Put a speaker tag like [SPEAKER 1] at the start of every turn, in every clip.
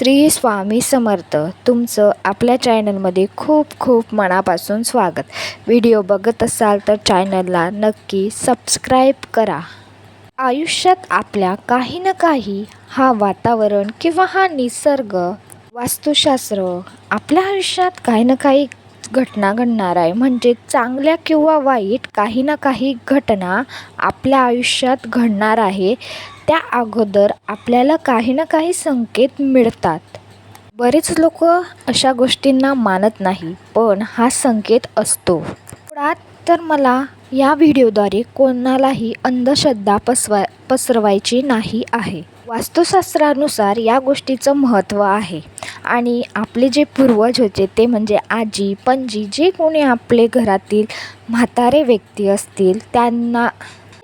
[SPEAKER 1] श्री स्वामी समर्थ. तुमचं आपल्या चॅनलमध्ये खूप खूप मनापासून स्वागत. व्हिडिओ बघत असाल तर चॅनलला नक्की सबस्क्राईब करा. आयुष्यात आपल्या काही ना काही हा वातावरण किंवा हा निसर्ग, वास्तुशास्त्र आपल्या आयुष्यात काही ना काही घटना घडणार आहे. म्हणजे चांगल्या किंवा वाईट काही ना काही घटना आपल्या आयुष्यात घडणार आहे. त्या अगोदर आपल्याला काही ना काही संकेत मिळतात. बरेच लोक अशा गोष्टींना मानत नाही, पण हा संकेत असतो. मुळात तर मला या व्हिडिओद्वारे कोणालाही अंधश्रद्धा पसरवायची नाही आहे. वास्तुशास्त्रानुसार या गोष्टीचं महत्त्व आहे आणि आपले जे पूर्वज होते ते म्हणजे आजी पणजी, जे कोणी आपले घरातील म्हातारे व्यक्ती असतील त्यांना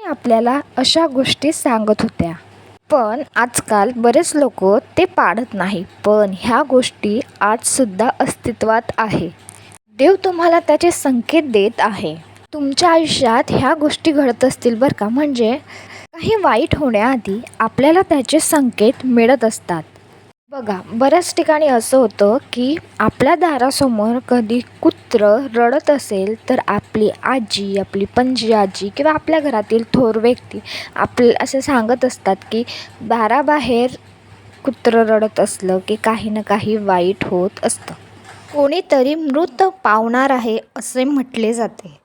[SPEAKER 1] आपल्याला अशा गोष्टी सांगत होत्या. पण आजकाल बरेच लोक ते पाळत नाही, पण ह्या गोष्टी आजसुद्धा अस्तित्वात आहे. देव तुम्हाला त्याचे संकेत देत आहे. तुमच्या आयुष्यात ह्या गोष्टी घडत असतील बरं का. म्हणजे काही वाईट होण्याआधी आपल्याला त्याचे संकेत मिळत असतात. बघा, बऱ्याच ठिकाणी असं होतं की आपल्या दारासमोर कधी कुत्रं रडत असेल तर आपली आजी, आपली पणजी आजी किंवा आपल्या घरातील थोर व्यक्ती असे सांगत असतात की दाराबाहेर कुत्रं रडत असलं की काही ना काही वाईट होत असतं. कोणीतरी मृत पावणार आहे असे म्हटले जाते.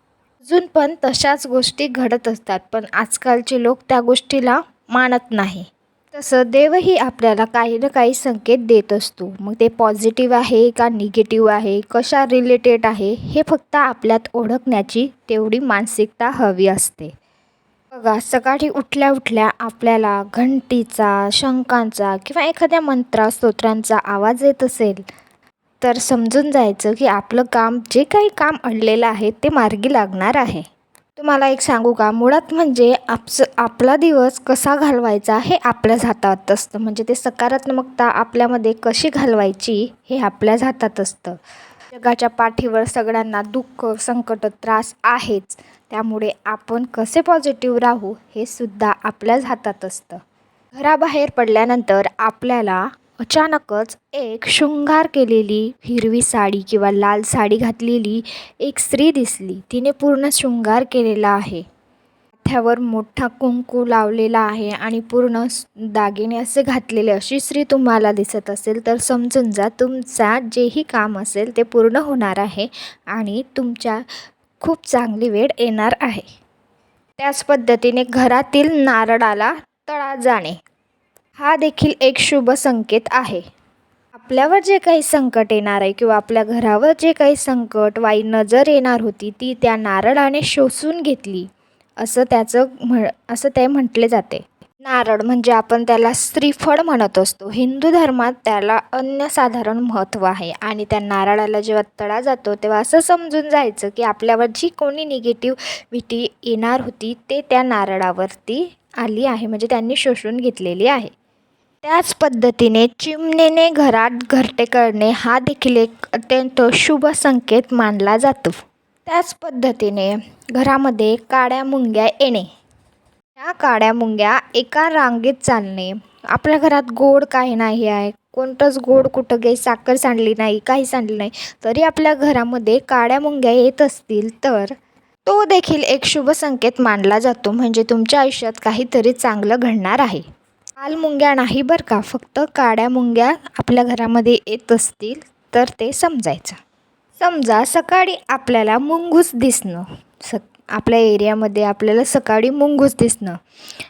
[SPEAKER 1] अजून पण तशाच गोष्टी घडत असतात, पण आजकालचे लोक त्या गोष्टीला मानत नाही. तसं देवही आपल्याला काही ना काही संकेत देत असतो. मग ते पॉझिटिव्ह आहे का निगेटिव्ह आहे, कशा रिलेटेड आहे, हे फक्त आपल्यात ओळखण्याची तेवढी मानसिकता हवी असते. बघा, सकाळी उठल्या उठल्या आपल्याला घंटीचा, शंखांचा किंवा एखाद्या स्तोत्रांचा आवाज येत असेल तर समजून जायचं की आपलं काम, जे काही काम अडलेलं आहे ते मार्गी लागणार आहे. तुम्हाला एक सांगू का, मुळात म्हणजे आपला दिवस कसा घालवायचा हे आपल्याच हातात असतं. म्हणजे ते सकारात्मकता आपल्यामध्ये कशी घालवायची हे आपल्याच हातात असतं. जगाच्या पाठीवर सगळ्यांना दुःख, संकट, त्रास आहेच. त्यामुळे आपण कसे पॉझिटिव्ह राहू हे सुद्धा आपल्याच हातात असतं. घराबाहेर पडल्यानंतर आपल्याला अचानकच एक शृंगार केलेली हिरवी साडी किंवा लाल साडी घातलेली एक स्त्री दिसली. तिने पूर्ण शृंगार केलेला आहे. माथ्यावर मोठा कुंकू लावलेला आहे आणि पूर्ण दागिने असे घातलेले अशी स्त्री तुम्हाला दिसत असेल तर समजून जा, तुमचा जेही काम असेल ते पूर्ण होणार आहे आणि तुमच्या खूप चांगली वेळ येणार आहे. त्याच पद्धतीने घरातील नारळाला तडा जाणे हा देखील एक शुभ संकेत आहे. आपल्यावर जे काही संकट येणार आहे किंवा आपल्या घरावर जे काही संकट, वाईट नजर येणार होती ती त्या नारळाने शोषून घेतली असं ते म्हटले जाते. नारळ म्हणजे आपण त्याला श्रीफळ म्हणत असतो. हिंदू धर्मात त्याला अनन्यसाधारण महत्त्व आहे आणि त्या नारळाला जेव्हा तडा जातो तेव्हा असं समजून जायचं की आपल्यावर जी कोणी निगेटिव्हिटी येणार होती ते त्या नारळावरती आली आहे, म्हणजे त्यांनी शोषून घेतलेली आहे. त्याच पद्धतीने चिमणीने घरात घरटे करणे हा देखील एक अत्यंत शुभ संकेत मानला जातो. त्याच पद्धतीने घरामध्ये काळ्या मुंग्या येणे, या काळ्या मुंग्या एका रांगेत चालणे, आपल्या घरात गोड काही नाही आहे, कोणतंच गोड कुठं काही साखर सांडली नाही, काही सांडली नाही, तरी आपल्या घरामध्ये काळ्या मुंग्या येत असतील तर तो देखील एक शुभ संकेत मानला जातो. म्हणजे तुमच्या आयुष्यात काहीतरी चांगलं घडणार आहे. लाल मुंग्या नाही बरं का, फक्त काळ्या मुंग्या आपल्या घरामध्ये येत असतील तर ते समजायचं. समजा सकाळी आपल्याला मुंगूस दिसणं, आपल्या एरियामध्ये आपल्याला सकाळी मुंगूस दिसणं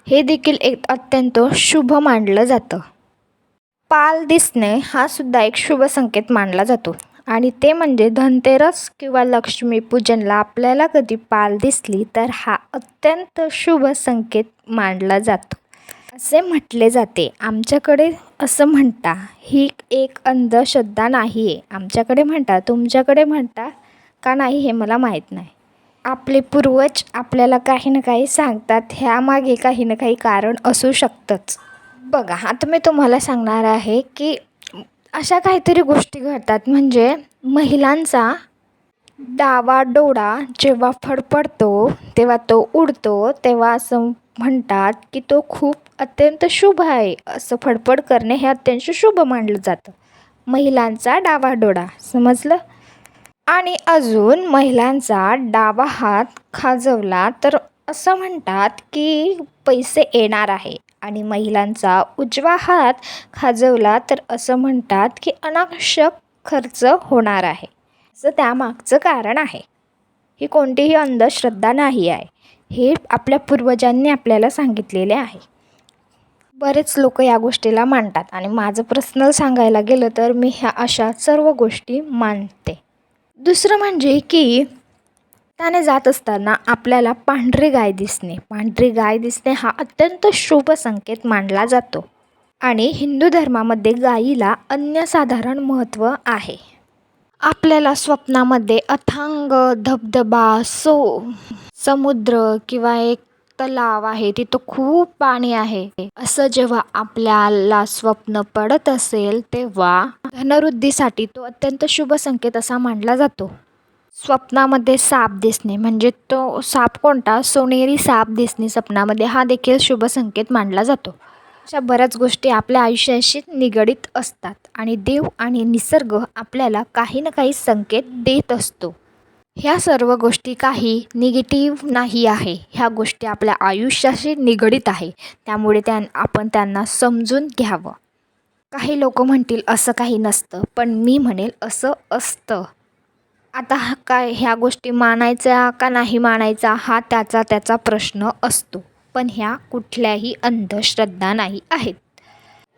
[SPEAKER 1] हे देखील एक अत्यंत शुभ मानलं जातं. पाल दिसणे हा सुद्धा एक शुभ संकेत मानला जातो आणि ते म्हणजे धनतेरस किंवा लक्ष्मीपूजनला आपल्याला कधी पाल दिसली तर हा अत्यंत शुभ संकेत मानला जातो असे म्हटले जाते. आमच्याकडे असं म्हणता, ही एक अंधश्रद्धा नाही आहे. आमच्याकडे म्हणता, तुमच्याकडे म्हणता का नाही हे मला माहीत नाही. आपले पूर्वज आपल्याला काही ना काही सांगतात, ह्यामागे काही ना काही कारण असू शकतंच. बघा, आता मी तुम्हाला सांगणार आहे की अशा काहीतरी गोष्टी घडतात. म्हणजे महिलांचा डावा डोळा जेव्हा फडफडतो तेव्हा तो उडतो, तेव्हा असं म्हणतात की तो खूप अत्यंत शुभ आहे. असं फडफड करणे हे अत्यंत शुभ मानलं जातं. महिलांचा डावा डोळा, समजलं? आणि अजून महिलांचा डावा हात खाजवला तर असं म्हणतात की पैसे येणार आहे आणि महिलांचा उजवा हात खाजवला तर असं म्हणतात की अनावश्यक खर्च होणार आहे. असं त्यामागचं कारण आहे. ही कोणतीही अंधश्रद्धा नाही आहे. हे आपल्या पूर्वजांनी आपल्याला सांगितलेले आहे. बरेच लोक या गोष्टीला मानतात आणि माझं पर्सनल सांगायला गेलं तर मी ह्या अशा सर्व गोष्टी मानते. दुसरं म्हणजे की त्याने जात असताना आपल्याला पांढरी गाय दिसणे हा अत्यंत शुभ संकेत मानला जातो आणि हिंदू धर्मामध्ये गायीला अनन्यसाधारण महत्त्व आहे. आपल्याला स्वप्नामध्ये अथांग धबधबा, समुद्र किंवा एक तलाव आहे, तिथं खूप पाणी आहे, असं जेव्हा आपल्याला स्वप्न पडत असेल तेव्हा धनवृद्धीसाठी तो अत्यंत शुभ संकेत असा मानला जातो. स्वप्नामध्ये साप दिसणे म्हणजे तो साप कोणता? सोनेरी साप दिसणे स्वप्नामध्ये, हा देखील शुभ संकेत मानला जातो. अशा बऱ्याच गोष्टी आपल्या आयुष्याशी निगडीत असतात आणि देव आणि निसर्ग आपल्याला काही ना काही संकेत देत असतो. ह्या सर्व गोष्टी काही निगेटिव्ह नाही आहे. ह्या गोष्टी आपल्या आयुष्याशी निगडीत आहे. त्यामुळे आपण त्यांना समजून घ्यावं. काही लोक म्हणतील असं काही नसतं, पण मी म्हणेल असं असतं. आता काय ह्या गोष्टी मानायच्या का नाही मानायचा हा त्याचा प्रश्न असतो. पण ह्या कुठल्याही अंधश्रद्धा नाही आहेत.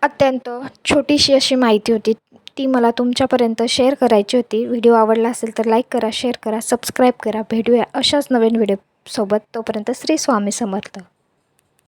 [SPEAKER 1] अत्यंत छोटीशी अशी माहिती होती, ती मला तुमच्यापर्यंत शेअर करायची होती. व्हिडिओ आवडला असेल तर लाईक करा, शेअर करा, सबस्क्राईब करा. भेटूया अशाच नवीन व्हिडिओसोबत. तोपर्यंत श्री स्वामी समर्थ.